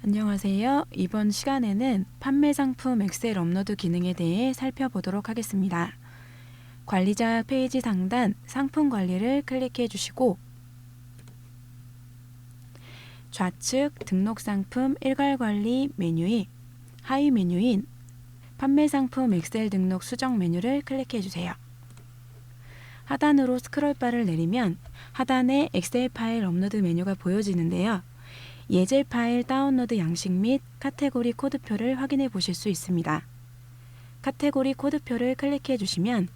안녕하세요. 이번 시간에는 판매 상품 엑셀 업로드 기능에 대해 살펴보도록 하겠습니다. 관리자 페이지 상단 상품 관리를 클릭해 주시고 좌측 등록 상품 일괄 관리 메뉴의 하위 메뉴인 판매 상품 엑셀 등록 수정 메뉴를 클릭해 주세요. 하단으로 스크롤바를 내리면 하단에 엑셀 파일 업로드 메뉴가 보여지는데요. 예제 파일 다운로드 양식 및 카테고리 코드표를 확인해 보실 수 있습니다. 카테고리 코드표를 클릭해 주시면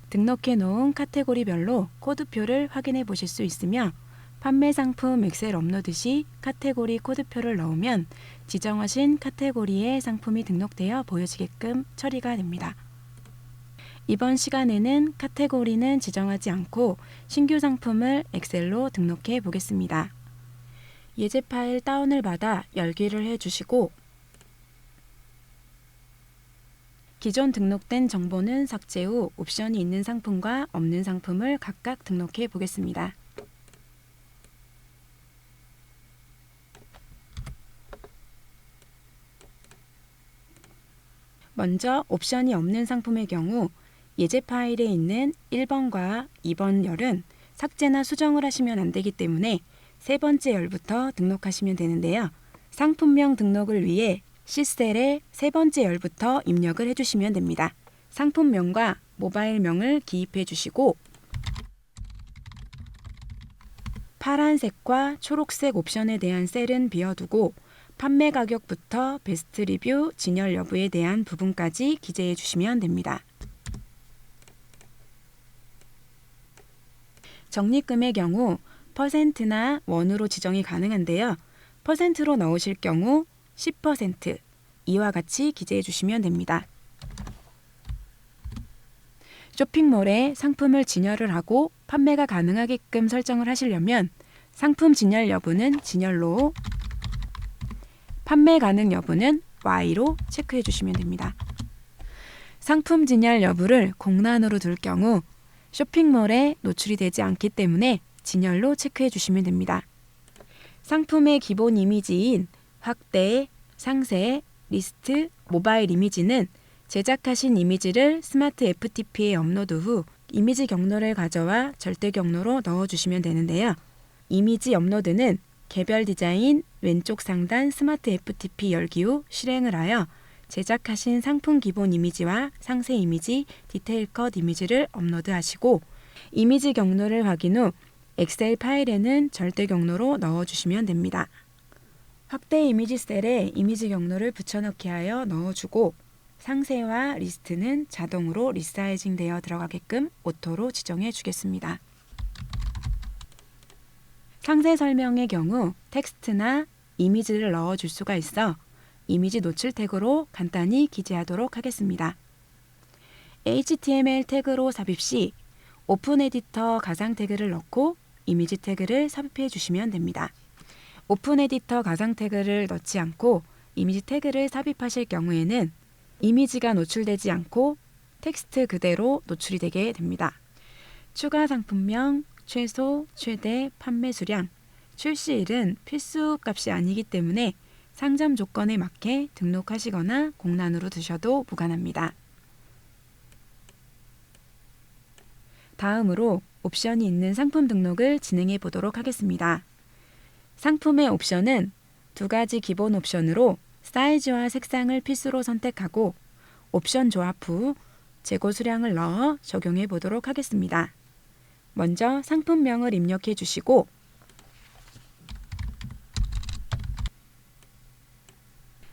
등록해 놓은 카테고리별로 코드표를 확인해 보실 수 있으며 판매 상품 엑셀 업로드 시 카테고리 코드표를 넣으면 지정하신 카테고리에 상품이 등록되어 보여지게끔 처리가 됩니다. 이번 시간에는 카테고리는 지정하지 않고 신규 상품을 엑셀로 등록해 보겠습니다. 예제 파일 다운을 받아 열기를 해주시고 기존 등록된 정보는 삭제 후 옵션이 있는 상품과 없는 상품을 각각 등록해 보겠습니다. 먼저 옵션이 없는 상품의 경우 예제 파일에 있는 1번과 2번 열은 삭제나 수정을 하시면 안 되기 때문에 세 번째 열부터 등록하시면 되는데요. 상품명 등록을 위해 C셀에 세 번째 열부터 입력을 해주시면 됩니다. 상품명과 모바일명을 기입해 주시고 파란색과 초록색 옵션에 대한 셀은 비워두고 판매 가격부터 베스트 리뷰, 진열 여부에 대한 부분까지 기재해 주시면 됩니다. 적립금의 경우 %나 원으로 지정이 가능한데요. %로 넣으실 경우 10%, 이와 같이 기재해 주시면 됩니다. 쇼핑몰에 상품을 진열을 하고 판매가 가능하게끔 설정을 하시려면 상품 진열 여부는 진열로, 판매 가능 여부는 Y로 체크해 주시면 됩니다. 상품 진열 여부를 공란으로 둘 경우 쇼핑몰에 노출이 되지 않기 때문에 진열로 체크해 주시면 됩니다. 상품의 기본 이미지인 확대, 상세, 리스트, 모바일 이미지는 제작하신 이미지를 스마트 FTP에 업로드 후 이미지 경로를 가져와 절대 경로로 넣어주시면 되는데요. 이미지 업로드는 개별 디자인 왼쪽 상단 스마트 FTP 열기 후 실행을 하여 제작하신 상품 기본 이미지와 상세 이미지, 디테일 컷 이미지를 업로드하시고 이미지 경로를 확인 후 엑셀 파일에는 절대 경로로 넣어주시면 됩니다. 확대 이미지 셀에 이미지 경로를 붙여넣기 하여 넣어주고 상세와 리스트는 자동으로 리사이징 되어 들어가게끔 오토로 지정해 주겠습니다. 상세 설명의 경우 텍스트나 이미지를 넣어줄 수가 있어 이미지 노출 태그로 간단히 기재하도록 하겠습니다. HTML 태그로 삽입 시 오픈 에디터 가상 태그를 넣고 이미지 태그를 삽입해 주시면 됩니다. 오픈 에디터 가상 태그를 넣지 않고 이미지 태그를 삽입하실 경우에는 이미지가 노출되지 않고 텍스트 그대로 노출이 되게 됩니다. 추가 상품명, 최소, 최대, 판매 수량, 출시일은 필수 값이 아니기 때문에 상점 조건에 맞게 등록하시거나 공란으로 두셔도 무관합니다. 다음으로 옵션이 있는 상품 등록을 진행해 보도록 하겠습니다. 상품의 옵션은 두 가지 기본 옵션으로 사이즈와 색상을 필수로 선택하고 옵션 조합 후 재고 수량을 넣어 적용해 보도록 하겠습니다. 먼저 상품명을 입력해 주시고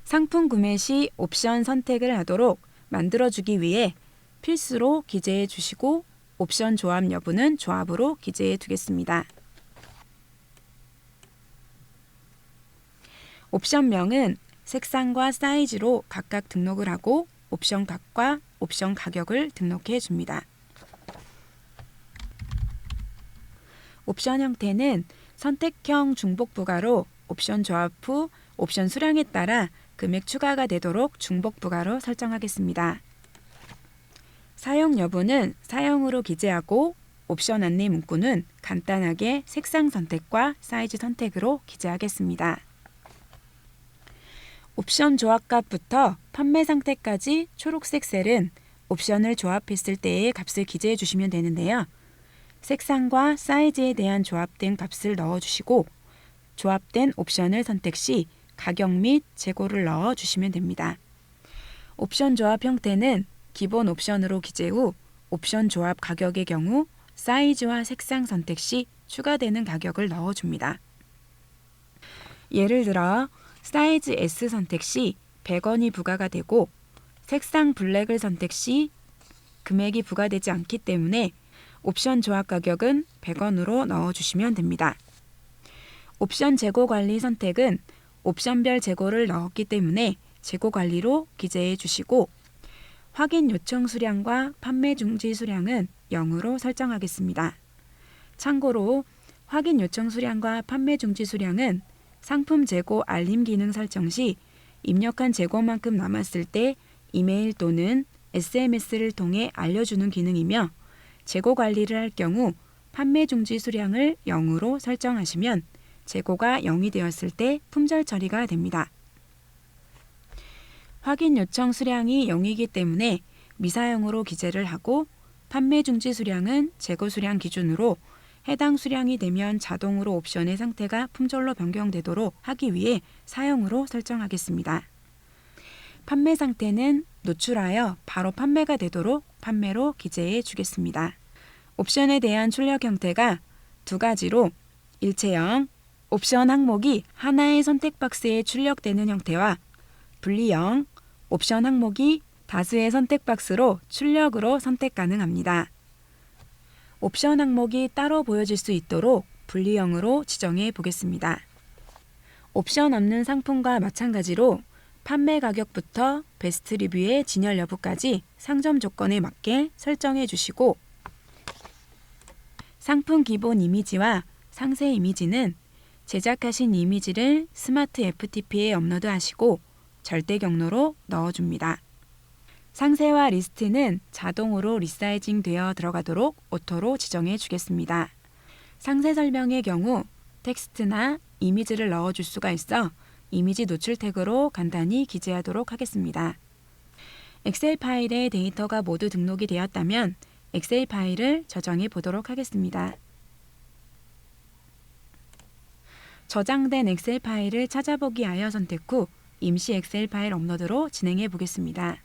상품 구매 시 옵션 선택을 하도록 만들어주기 위해 필수로 기재해 주시고 옵션 조합 여부는 조합으로 기재해 두겠습니다. 옵션명은 색상과 사이즈로 각각 등록을 하고 옵션 값과 옵션 가격을 등록해 줍니다. 옵션 형태는 선택형 중복 부가로 옵션 조합 후 옵션 수량에 따라 금액 추가가 되도록 중복 부가로 설정하겠습니다. 사용 여부는 사용으로 기재하고 옵션 안내 문구는 간단하게 색상 선택과 사이즈 선택으로 기재하겠습니다. 옵션 조합값부터 판매 상태까지 초록색 셀은 옵션을 조합했을 때의 값을 기재해 주시면 되는데요. 색상과 사이즈에 대한 조합된 값을 넣어주시고 조합된 옵션을 선택 시 가격 및 재고를 넣어주시면 됩니다. 옵션 조합 형태는 기본 옵션으로 기재 후 옵션 조합 가격의 경우 사이즈와 색상 선택 시 추가되는 가격을 넣어줍니다. 예를 들어 사이즈 S 선택 시 100원이 부과가 되고 색상 블랙을 선택 시 금액이 부과되지 않기 때문에 옵션 조합 가격은 100원으로 넣어주시면 됩니다. 옵션 재고 관리 선택은 옵션별 재고를 넣었기 때문에 재고 관리로 기재해 주시고 확인 요청 수량과 판매 중지 수량은 0으로 설정하겠습니다. 참고로 확인 요청 수량과 판매 중지 수량은 상품 재고 알림 기능 설정 시 입력한 재고만큼 남았을 때 이메일 또는 SMS를 통해 알려주는 기능이며 재고 관리를 할 경우 판매 중지 수량을 0으로 설정하시면 재고가 0이 되었을 때 품절 처리가 됩니다. 확인 요청 수량이 0이기 때문에 미사용으로 기재를 하고 판매 중지 수량은 재고 수량 기준으로 해당 수량이 되면 자동으로 옵션의 상태가 품절로 변경되도록 하기 위해 사용으로 설정하겠습니다. 판매 상태는 노출하여 바로 판매가 되도록 판매로 기재해 주겠습니다. 옵션에 대한 출력 형태가 두 가지로 일체형, 옵션 항목이 하나의 선택 박스에 출력되는 형태와 분리형, 옵션 항목이 다수의 선택 박스로 출력으로 선택 가능합니다. 옵션 항목이 따로 보여질 수 있도록 분리형으로 지정해 보겠습니다. 옵션 없는 상품과 마찬가지로 판매 가격부터 베스트 리뷰의 진열 여부까지 상점 조건에 맞게 설정해 주시고 상품 기본 이미지와 상세 이미지는 제작하신 이미지를 스마트 FTP에 업로드하시고 절대 경로로 넣어줍니다. 상세와 리스트는 자동으로 리사이징 되어 들어가도록 오토로 지정해 주겠습니다. 상세 설명의 경우 텍스트나 이미지를 넣어줄 수가 있어 이미지 노출 태그로 간단히 기재하도록 하겠습니다. 엑셀 파일에 데이터가 모두 등록이 되었다면 엑셀 파일을 저장해 보도록 하겠습니다. 저장된 엑셀 파일을 찾아보기 하여 선택 후 임시 엑셀 파일 업로드로 진행해 보겠습니다.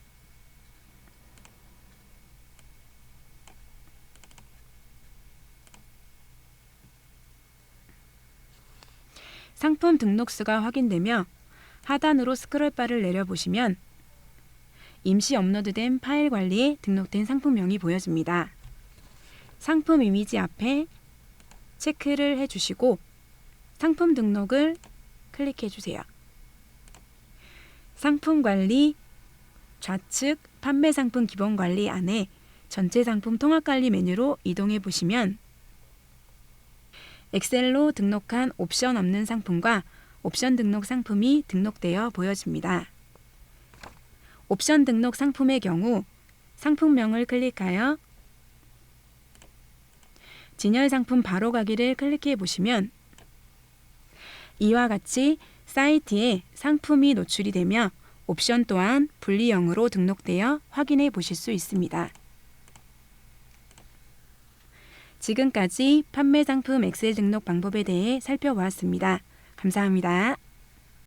상품 등록수가 확인되며 하단으로 스크롤바를 내려보시면 임시 업로드된 파일 관리에 등록된 상품명이 보여집니다. 상품 이미지 앞에 체크를 해주시고 상품 등록을 클릭해 주세요. 상품 관리 좌측 판매 상품 기본 관리 안에 전체 상품 통합 관리 메뉴로 이동해 보시면 엑셀로 등록한 옵션 없는 상품과 옵션 등록 상품이 등록되어 보여집니다. 옵션 등록 상품의 경우 상품명을 클릭하여 진열 상품 바로 가기를 클릭해 보시면 이와 같이 사이트에 상품이 노출이 되며 옵션 또한 분리형으로 등록되어 확인해 보실 수 있습니다. 지금까지 판매 상품 엑셀 등록 방법에 대해 살펴보았습니다. 감사합니다.